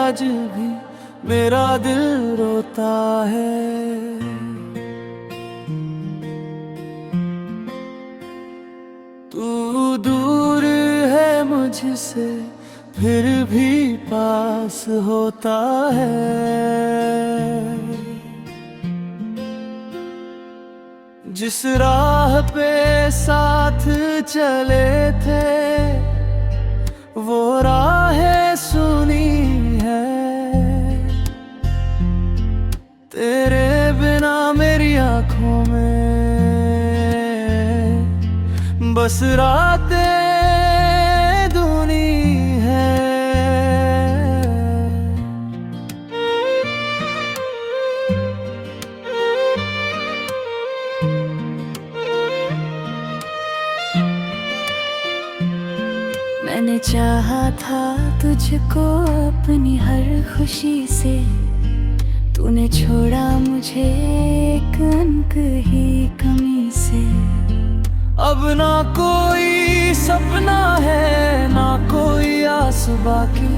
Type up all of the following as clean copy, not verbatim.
आज भी मेरा दिल रोता है। तू दूर है मुझसे फिर भी पास होता है। जिस राह पे साथ चले थे वो राहें सुनी है। तेरे बिना मेरी आँखों में बस रातें धुनी है। मैंने चाहा था तुझको अपनी हर खुशी से, तूने छोड़ा मुझे एक अंक ही कमी से। अब ना कोई सपना है ना कोई आस बाकी,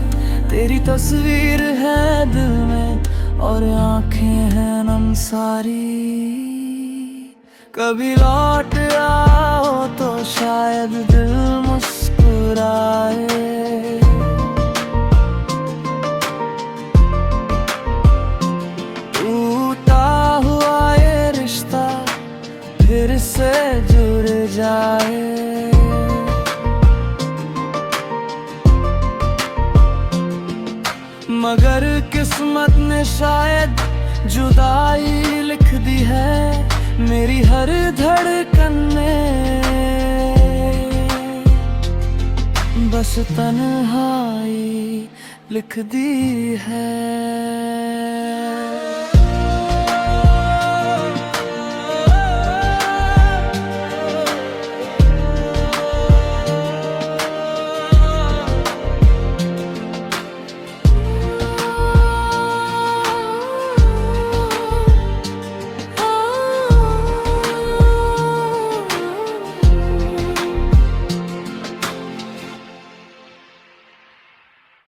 तेरी तस्वीर है दिल में और आंखें हैं नम सारी। कभी लौट आओ तो शायद दिल मुस्कुराए। टूटा हुआ ये रिश्ता फिर से जुड़ जाए। मगर किस्मत ने शायद जुदाई लिख दी है मेरी हर धड़कन में। बस तन्हाई लिख दी है।